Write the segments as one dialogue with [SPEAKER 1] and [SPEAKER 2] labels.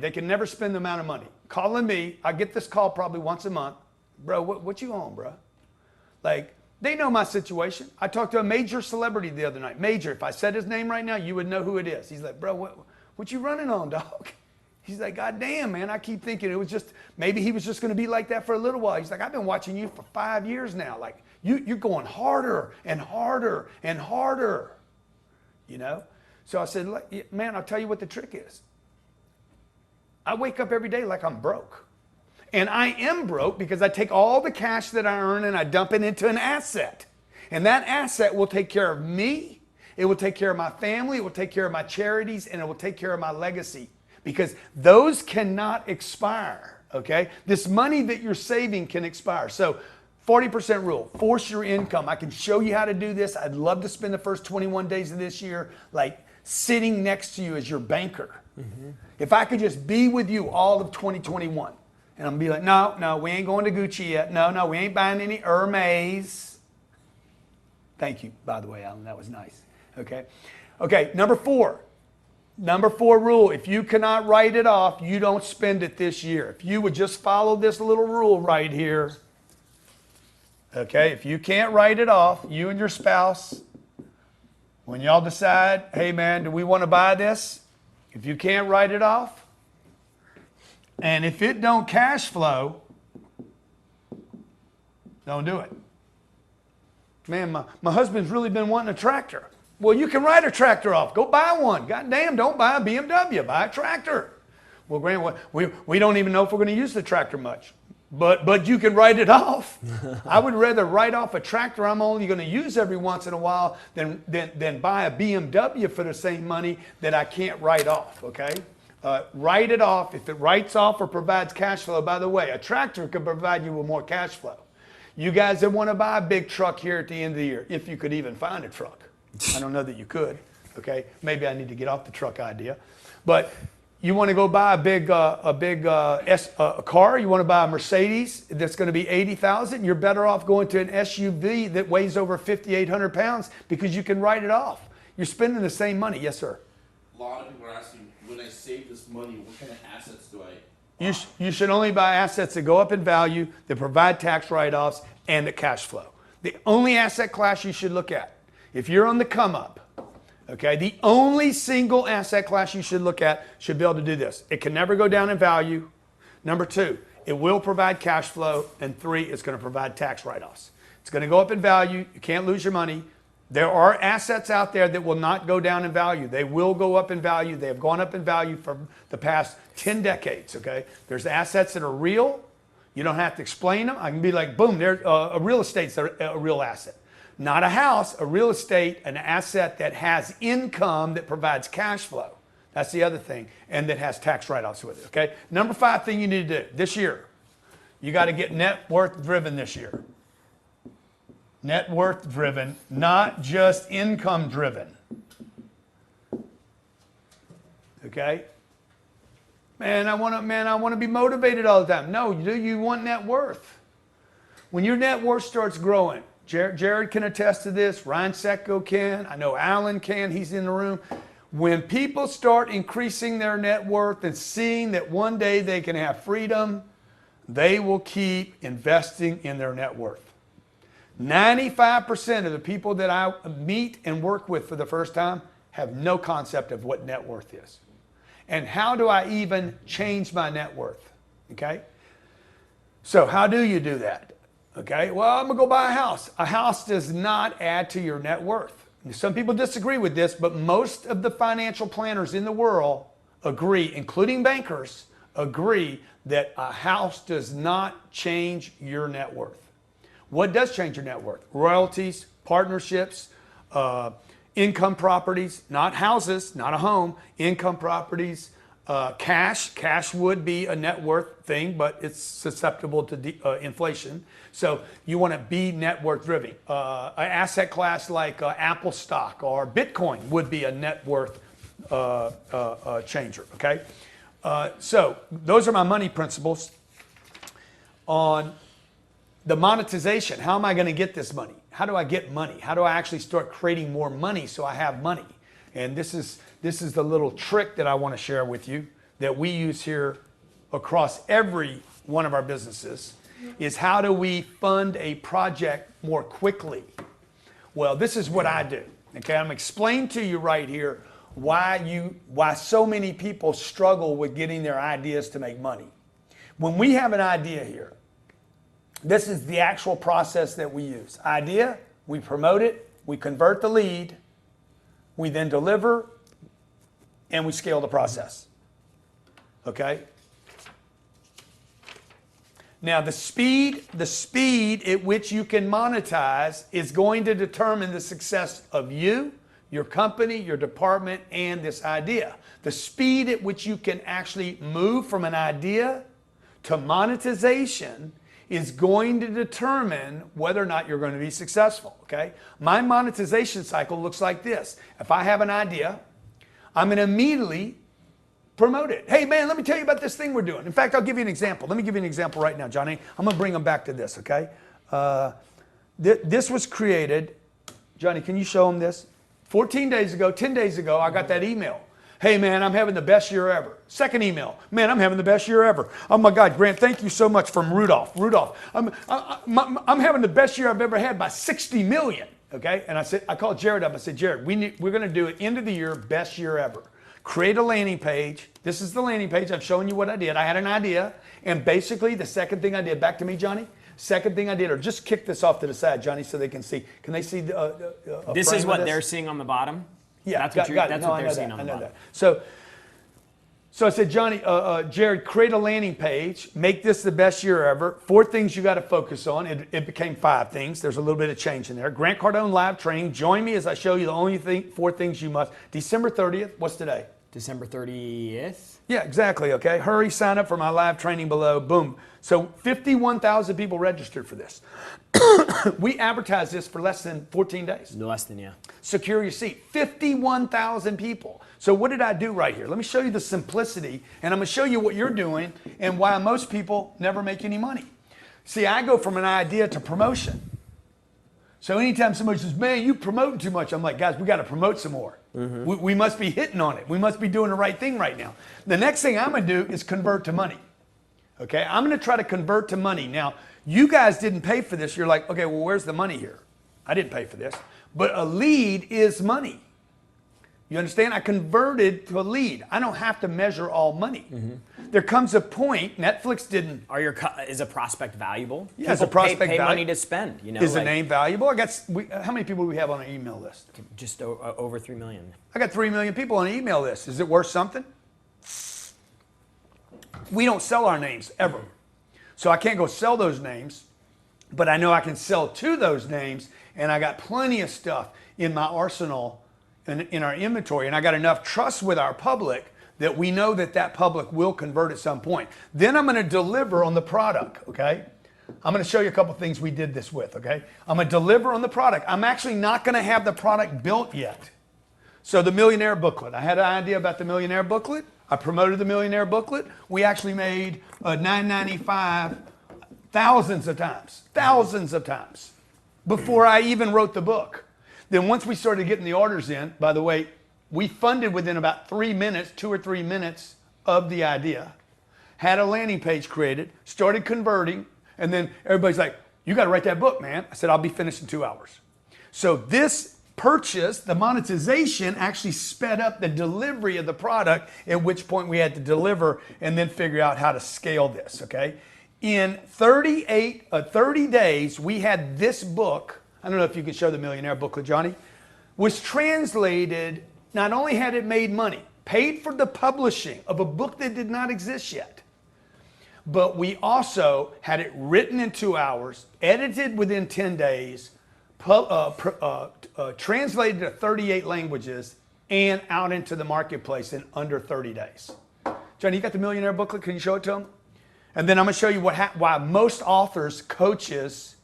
[SPEAKER 1] They can never spend the amount of money. Calling me, I get this call probably once a month. Bro, what you on, bro? Like, they know my situation. I talked to a major celebrity the other night. Major. If I said his name right now, you would know who it is. He's like, bro, what you running on, dog? He's like, God damn, man, I keep thinking it was just, maybe he was just going to be like that for a little while. He's like, I've been watching you for 5 years now. Like, you're going harder and harder and harder, you know? So I said, man, I'll tell you what the trick is. I wake up every day like I'm broke. And I am broke because I take all the cash that I earn and I dump it into an asset. And that asset will take care of me. It will take care of my family. It will take care of my charities. And it will take care of my legacy. Because those cannot expire, okay? This money that you're saving can expire. So 40% rule, force your income. I can show you how to do this. I'd love to spend the first 21 days of this year like sitting next to you as your banker. Mm-hmm. If I could just be with you all of 2021 and I'm be like, no, we ain't going to Gucci yet. No, we ain't buying any Hermes. Thank you, by the way, Alan, that was nice, okay? Okay, number four rule, if you cannot write it off, you don't spend it this year. If you would just follow this little rule right here, okay, if you can't write it off, you and your spouse, when y'all decide, hey man, do we want to buy this? If you can't write it off, and if it don't cash flow, don't do it. Man, my husband's really been wanting a tractor. Well, you can write a tractor off. Go buy one. God damn, don't buy a BMW. Buy a tractor. Well, Grant, we don't even know if we're going to use the tractor much. But you can write it off. I would rather write off a tractor I'm only going to use every once in a while than buy a BMW for the same money that I can't write off, okay? Write it off. If it writes off or provides cash flow, by the way, a tractor can provide you with more cash flow. You guys that want to buy a big truck here at the end of the year, if you could even find a truck. I don't know that you could, okay? Maybe I need to get off the truck idea. But you want to go buy a big car, you want to buy a Mercedes that's going to be $80,000, you're better off going to an SUV that weighs over 5,800 pounds because you can write it off. You're spending the same money. Yes, sir?
[SPEAKER 2] A lot of people are asking, when I save this money, what kind of assets do I buy?
[SPEAKER 1] You should only buy assets that go up in value, that provide tax write-offs, and that cash flow. The only asset class you should look at, if you're on the come up, okay, the only single asset class you should look at should be able to do this. It can never go down in value. Number two, it will provide cash flow. And three, it's going to provide tax write-offs. It's going to go up in value. You can't lose your money. There are assets out there that will not go down in value. They will go up in value. They have gone up in value for the past 10 decades, okay? There's assets that are real. You don't have to explain them. I can be like, boom, a real estate's a real asset. Not a house, a real estate, an asset that has income that provides cash flow. That's the other thing, and that has tax write-offs with it, okay? Number 5 thing you need to do this year, you got to get net worth driven this year. Net worth driven, not just income driven. Okay? Man, I want to be motivated all the time. No, you want net worth. When your net worth starts growing, Jared can attest to this, Ryan Secco can, I know Alan can, he's in the room. When people start increasing their net worth and seeing that one day they can have freedom, they will keep investing in their net worth. 95% of the people that I meet and work with for the first time have no concept of what net worth is. And how do I even change my net worth? Okay? So how do you do that? Okay, well, I'm going to go buy a house. A house does not add to your net worth. Some people disagree with this, but most of the financial planners in the world agree, including bankers, agree that a house does not change your net worth. What does change your net worth? Royalties, partnerships, income properties, not houses, not a home, income properties, cash. Cash would be a net worth thing, but it's susceptible to inflation. So you want to be net worth driven. An asset class like Apple stock or Bitcoin would be a net worth changer, okay? So those are my money principles. On the monetization, how am I going to get this money? How do I get money? How do I actually start creating more money so I have money? And this is the little trick that I want to share with you that we use here across every one of our businesses is how do we fund a project more quickly? Well, this is what I do. Okay, I'm explaining to you right here why so many people struggle with getting their ideas to make money. When we have an idea here, this is the actual process that we use. Idea, we promote it, we convert the lead, we then deliver, and we scale the process. Okay? Now the speed at which you can monetize is going to determine the success of you, your company, your department, and this idea. The speed at which you can actually move from an idea to monetization is going to determine whether or not you're going to be successful, okay? My monetization cycle looks like this. If I have an idea, I'm going to immediately promote it. Hey man, let me tell you about this thing we're doing. In fact, I'll give you an example. Let me give you an example right now, Johnny. I'm going to bring them back to this, okay? This was created. Johnny, can you show them this? 14 days ago, 10 days ago, I got that email. Hey man, I'm having the best year ever. Second email, man, I'm having the best year ever. Oh my God, Grant, thank you so much from Rudolph. I'm having the best year I've ever had by 60 million. Okay, and I called Jared up. I said, Jared, we're going to do it end of the year, best year ever. Create a landing page. This is the landing page. I've shown you what I did. I had an idea, and basically the second thing I did, back to me, Johnny. Second thing I did, or just kick this off to the side, Johnny, so they can see. Can they see
[SPEAKER 3] this is what they're seeing on the bottom?
[SPEAKER 1] Yeah,
[SPEAKER 3] that's what they're seeing on the bottom.
[SPEAKER 1] So I said, Johnny, Jared, create a landing page. Make this the best year ever. 4 things you got to focus on. It became 5 things. There's a little bit of change in there. Grant Cardone live training. Join me as I show you the only 4 things you must. December 30th. What's today?
[SPEAKER 3] December 30th.
[SPEAKER 1] Yeah, exactly. Okay. Hurry, sign up for my live training below. Boom. So 51,000 people registered for this. We advertised this for less than 14 days.
[SPEAKER 3] Less than, yeah.
[SPEAKER 1] Secure your seat. 51,000 people. So what did I do right here? Let me show you the simplicity, and I'm going to show you what you're doing and why most people never make any money. See, I go from an idea to promotion. So anytime somebody says, man, you promoting too much, I'm like, guys, we got to promote some more. We must be hitting on it. We must be doing the right thing right now. The next thing I'm going to do is convert to money. Okay, I'm going to try to convert to money. Now, you guys didn't pay for this. You're like, okay, well, where's the money here? I didn't pay for this. But a lead is money. You understand? I converted to a lead. I don't have to measure all money. There comes a point, Netflix didn't.
[SPEAKER 3] Is a prospect valuable?
[SPEAKER 1] Yeah, is a prospect
[SPEAKER 3] pay money to spend. You know,
[SPEAKER 1] is the name valuable? How many people do we have on our email list?
[SPEAKER 3] Just over 3 million.
[SPEAKER 1] I got 3 million people on an email list. Is it worth something? We don't sell our names ever. So I can't go sell those names, but I know I can sell to those names, and I got plenty of stuff in my arsenal and in our inventory, and I got enough trust with our public that we know that public will convert at some point. Then I'm going to deliver on the product, okay? I'm going to show you a couple things we did this with, okay? I'm going to deliver on the product. I'm actually not going to have the product built yet. So the Millionaire Booklet. I had an idea about the Millionaire Booklet. I promoted the Millionaire Booklet. We actually made $9.95 thousands of times before I even wrote the book. Then once we started getting the orders in, by the way, we funded within about 3 minutes, 2 or 3 minutes of the idea, had a landing page created, started converting, and then everybody's like, you got to write that book, man. I said, I'll be finished in 2 hours. So this purchase, the monetization, actually sped up the delivery of the product, at which point we had to deliver and then figure out how to scale this, okay? In 30 days, we had this book, I don't know if you can show the Millionaire Booklet, Johnny, was translated, not only had it made money, paid for the publishing of a book that did not exist yet, but we also had it written in 2 hours, edited within 10 days, translated to 38 languages, and out into the marketplace in under 30 days. Johnny, you got the Millionaire Booklet? Can you show it to them? And then I'm going to show you why most authors, coaches,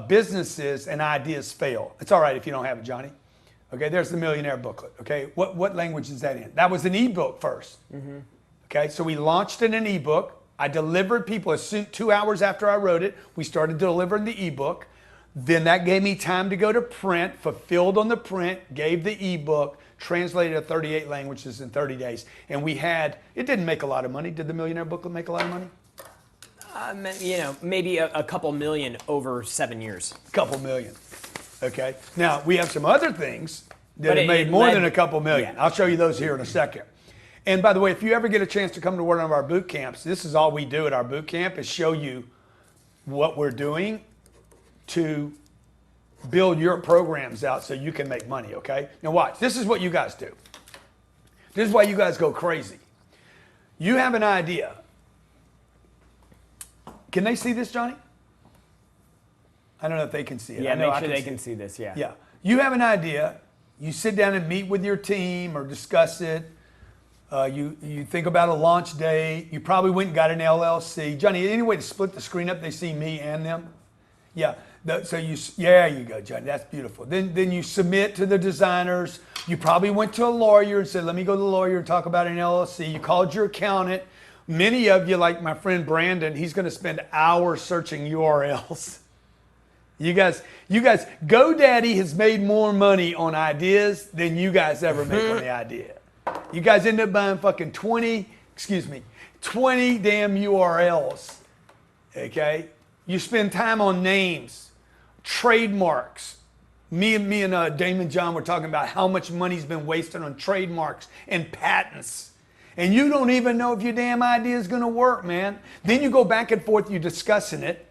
[SPEAKER 1] businesses, and ideas fail. It's all right if you don't have it, Johnny. Okay, there's the Millionaire Booklet. Okay, what language is that in? That was an ebook first. Okay, so we launched in an ebook. I delivered people 2 hours after I wrote it. We started delivering the ebook. Then that gave me time to go to print, fulfilled on the print, gave the ebook translated to 38 languages in 30 days. And it didn't make a lot of money. Did the Millionaire Booklet make a lot of money?
[SPEAKER 3] Maybe a couple million over 7 years.
[SPEAKER 1] A couple million. Okay. Now, we have some other things that
[SPEAKER 3] But
[SPEAKER 1] have made
[SPEAKER 3] it
[SPEAKER 1] more
[SPEAKER 3] led-
[SPEAKER 1] than a couple million.
[SPEAKER 3] yeah.
[SPEAKER 1] I'll show you those here in a second. And by the way, if you ever get a chance to come to one of our boot camps, this is all we do at our boot camp is show you what we're doing to build your programs out so you can make money, okay? Now watch, this is what you guys do. This is why you guys go crazy. You have an idea. Can they see this, Johnny? I don't know if they can see it.
[SPEAKER 3] Yeah,
[SPEAKER 1] I know
[SPEAKER 3] make
[SPEAKER 1] I
[SPEAKER 3] sure they
[SPEAKER 1] see
[SPEAKER 3] can
[SPEAKER 1] it.
[SPEAKER 3] see this, yeah.
[SPEAKER 1] Yeah. You have an idea. You sit down and meet with your team or discuss it. You think about a launch date. You probably went and got an LLC. Johnny, any way to split the screen up, they see me and them? Yeah. There you go, Johnny. That's beautiful. Then you submit to the designers. You probably went to a lawyer and said, let me go to the lawyer and talk about an LLC. You called your accountant. Many of you, like my friend Brandon, he's going to spend hours searching URLs. You guys, GoDaddy has made more money on ideas than you guys ever make on the idea. You guys end up buying fucking 20 damn URLs, okay? You spend time on names, trademarks. Me and Damon John were talking about how much money's been wasted on trademarks and patents. And you don't even know if your damn idea is going to work, man. Then you go back and forth, you're discussing it.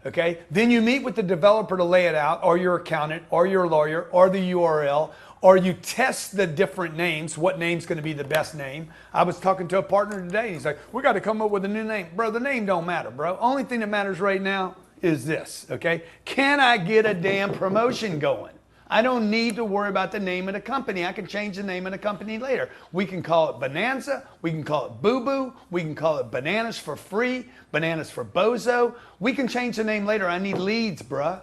[SPEAKER 1] Okay, then you meet with the developer to lay it out, or your accountant, or your lawyer, or the URL, or you test the different names. What name's going to be the best name? I was talking to a partner today. He's like, "We got to come up with a new name, bro. The name don't matter, bro. Only thing that matters right now is this. Okay, can I get a damn promotion going? I don't need to worry about the name of the company. I can change the name of the company later. We can call it Bonanza. We can call it Boo Boo. We can call it Bananas for Free. Bananas for Bozo. We can change the name later. I need leads, bruh.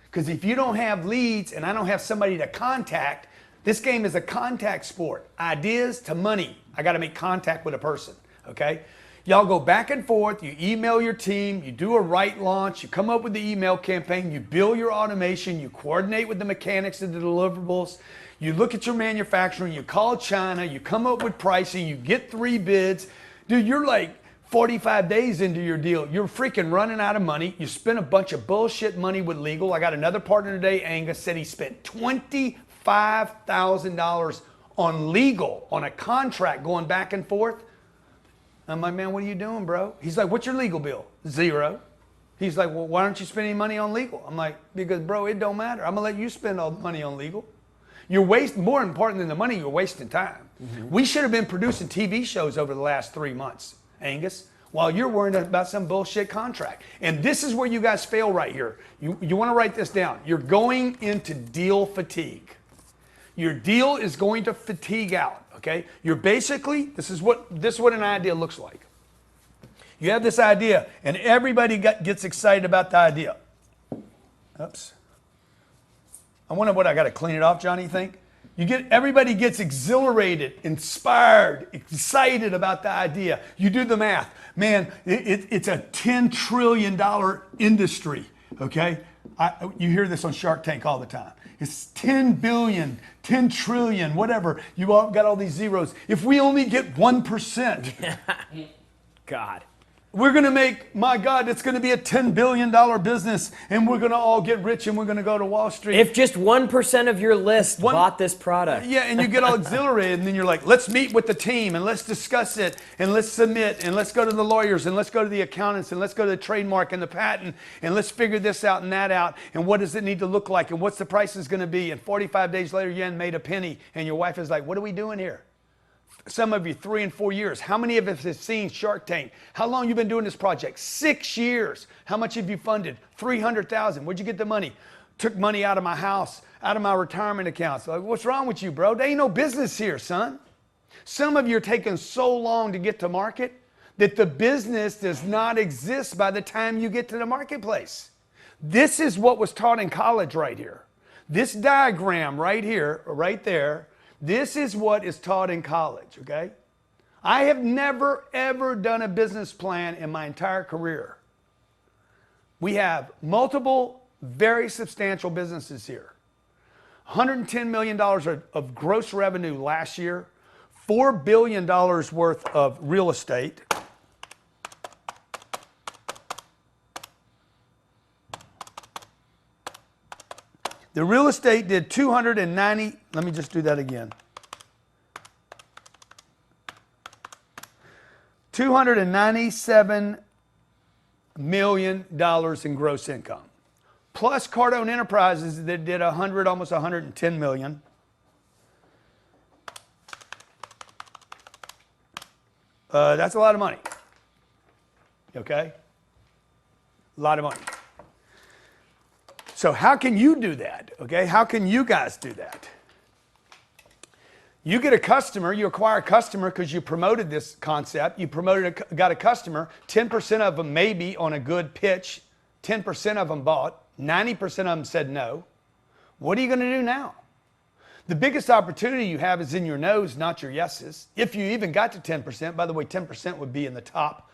[SPEAKER 1] Because if you don't have leads and I don't have somebody to contact, this game is a contact sport. Ideas to money. I got to make contact with a person, okay? Y'all go back and forth, you email your team, you do a right launch, you come up with the email campaign, you build your automation, you coordinate with the mechanics of the deliverables, you look at your manufacturing, you call China, you come up with pricing, you get 3 bids. Dude, you're like 45 days into your deal. You're freaking running out of money. You spent a bunch of bullshit money with legal. I got another partner today, Angus, said he spent $25,000 on legal, on a contract going back and forth. I'm like, man, what are you doing, bro? He's like, what's your legal bill? 0. He's like, well, why aren't you spending money on legal? I'm like, because, bro, it don't matter. I'm going to let you spend all the money on legal. You're wasting, more important than the money, you're wasting time. Mm-hmm. We should have been producing TV shows over the last 3 months, Angus, while you're worrying about some bullshit contract. And this is where you guys fail right here. You want to write this down. You're going into deal fatigue. Your deal is going to fatigue out. Okay, you're basically, this is what an idea looks like. You have this idea, and everybody gets excited about the idea. Oops. I wonder what I got to clean it off, Johnny. You think? Everybody gets exhilarated, inspired, excited about the idea. You do the math, man. It's a $10 trillion industry. Okay, you hear this on Shark Tank all the time. It's 10 billion, 10 trillion, whatever. You all got all these zeros. If we only get 1%,
[SPEAKER 3] God.
[SPEAKER 1] we're going to make, my God, it's going to be a $10 billion business, and we're going to all get rich, and we're going to go to Wall Street.
[SPEAKER 3] If just 1% of your list bought this product.
[SPEAKER 1] Yeah, and you get all exhilarated, and then you're like, let's meet with the team, and let's discuss it, and let's submit, and let's go to the lawyers, and let's go to the accountants, and let's go to the trademark and the patent, and let's figure this out and that out, and what does it need to look like, and what's the prices going to be, and 45 days later, you hadn't made a penny, and your wife is like, what are we doing here? Some of you 3 and 4 years. How many of us have seen Shark Tank? How long you been doing this project? 6 years. How much have you funded? $300,000. Where'd you get the money? Took money out of my house, out of my retirement accounts. Like, what's wrong with you, bro? There ain't no business here, son. Some of you are taking so long to get to market that the business does not exist by the time you get to the marketplace. This is what was taught in college right here. This diagram right here, right there, this is what is taught in college, okay? I have never, ever done a business plan in my entire career. We have multiple, very substantial businesses here. $110 million of gross revenue last year, $4 billion worth of real estate. The real estate did 290, let me just do that again. $297 million in gross income. Plus Cardone Enterprises that did almost 110 million. That's a lot of money. Okay? A lot of money. So how can you do that? Okay? How can you guys do that? You get a customer, you acquire a customer because you promoted this concept. You got a customer, 10% of them maybe on a good pitch, 10% of them bought, 90% of them said no. What are you going to do now? The biggest opportunity you have is in your no's, not your yeses. If you even got to 10%, by the way, 10% would be in the top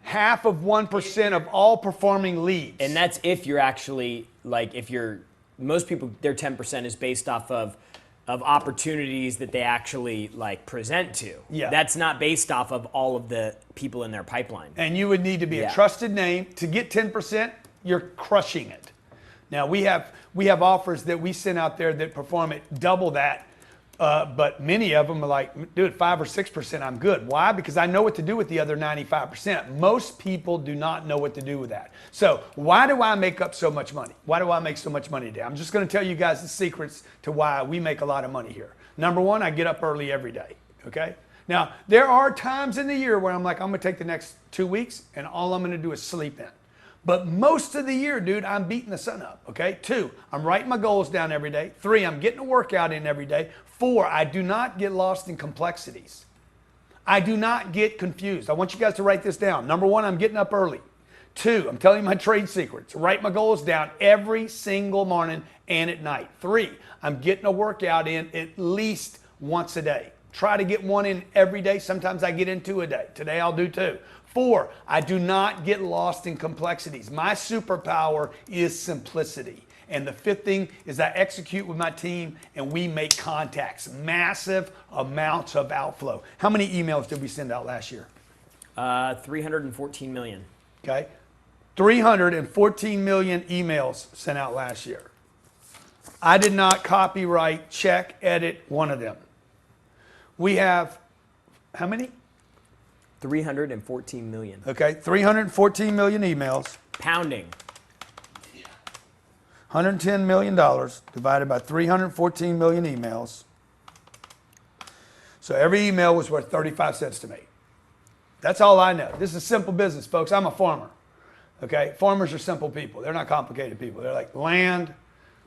[SPEAKER 1] half of 1% of all performing leads.
[SPEAKER 3] And that's if you're actually, like, most people, their 10% is based off of opportunities that they actually like present to.
[SPEAKER 1] Yeah.
[SPEAKER 3] That's not based off of all of the people in their pipeline.
[SPEAKER 1] And you would need to be a trusted name. To get 10%, you're crushing it. Now we have offers that we send out there that perform at double that, but many of them are like, dude, 5 or 6%, I'm good. Why? Because I know what to do with the other 95%. Most people do not know what to do with that. So why do I make up so much money? Why do I make so much money today? I'm just going to tell you guys the secrets to why we make a lot of money here. Number one, I get up early every day. Okay. Now there are times in the year where I'm like, I'm going to take the next 2 weeks and all I'm going to do is sleep in. But most of the year, dude, I'm beating the sun up, okay? 2, I'm writing my goals down every day. 3, I'm getting a workout in every day. 4, I do not get lost in complexities. I do not get confused. I want you guys to write this down. Number 1, I'm getting up early. 2, I'm telling you my trade secrets. Write my goals down every single morning and at night. 3, I'm getting a workout in at least once a day. Try to get one in every day. Sometimes I get in 2 a day. Today I'll do 2. 4, I do not get lost in complexities. My superpower is simplicity. And the 5th thing is I execute with my team and we make contacts. Massive amounts of outflow. How many emails did we send out last year?
[SPEAKER 3] 314 million.
[SPEAKER 1] Okay. 314 million emails sent out last year. I did not copyright, check, edit one of them. We have, how many?
[SPEAKER 3] 314 million.
[SPEAKER 1] Okay, 314 million emails.
[SPEAKER 3] Pounding.
[SPEAKER 1] $110 million divided by 314 million emails. So every email was worth 35 cents to me. That's all I know. This is simple business, folks. I'm a farmer. Okay, farmers are simple people. They're not complicated people. They're like land,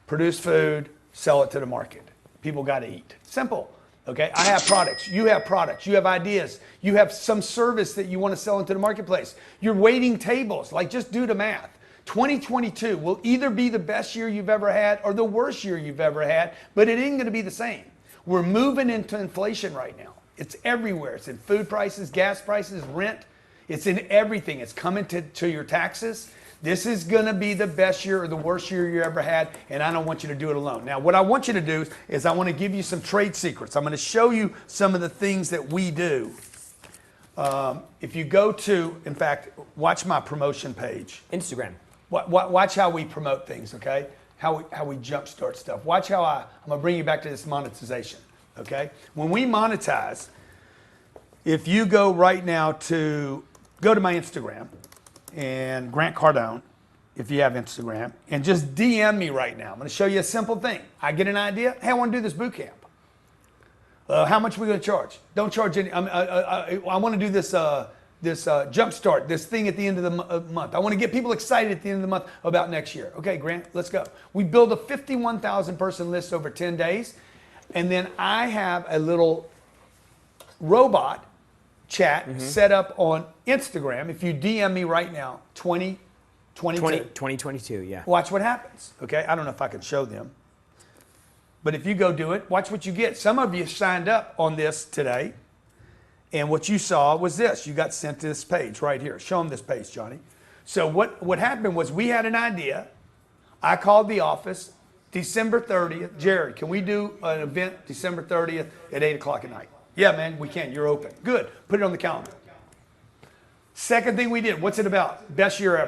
[SPEAKER 1] produce food, sell it to the market. People got to eat. Simple. Okay, I have products, you have ideas, you have some service that you want to sell into the marketplace. You're waiting tables, like just do the math. 2022 will either be the best year you've ever had or the worst year you've ever had, but it ain't going to be the same. We're moving into inflation right now. It's everywhere. It's in food prices, gas prices, rent. It's in everything. It's coming to your taxes. This is going to be the best year or the worst year you ever had, and I don't want you to do it alone. Now, what I want you to do is I want to give you some trade secrets. I'm going to show you some of the things that we do. If you go to, in fact, watch my promotion page.
[SPEAKER 3] Instagram.
[SPEAKER 1] Watch how we promote things, okay? How we jumpstart stuff. Watch how I'm going to bring you back to this monetization, okay? When we monetize, if you go right now go to my Instagram, and Grant Cardone, if you have Instagram, and just DM me right now. I'm going to show you a simple thing. I get an idea. Hey, I want to do this boot camp. How much are we going to charge? Don't charge any. I want to do this jump start, this thing at the end of the month. I want to get people excited at the end of the month about next year. Okay, Grant, let's go. We build a 51,000 person list over 10 days, and then I have a little robot chat set up on Instagram. If you DM me right now, 2022,
[SPEAKER 3] yeah.
[SPEAKER 1] watch what happens. Okay, I don't know if I can show them, but if you go do it, watch what you get. Some of you signed up on this today, and what you saw was this. You got sent to this page right here. Show them this page, Johnny. So what happened was we had an idea. I called the office. December 30th. Jared, can we do an event December 30th at 8 o'clock at night? Yeah, man, we can. You're open. Good. Put it on the calendar. Second thing we did, what's it about? Best year ever.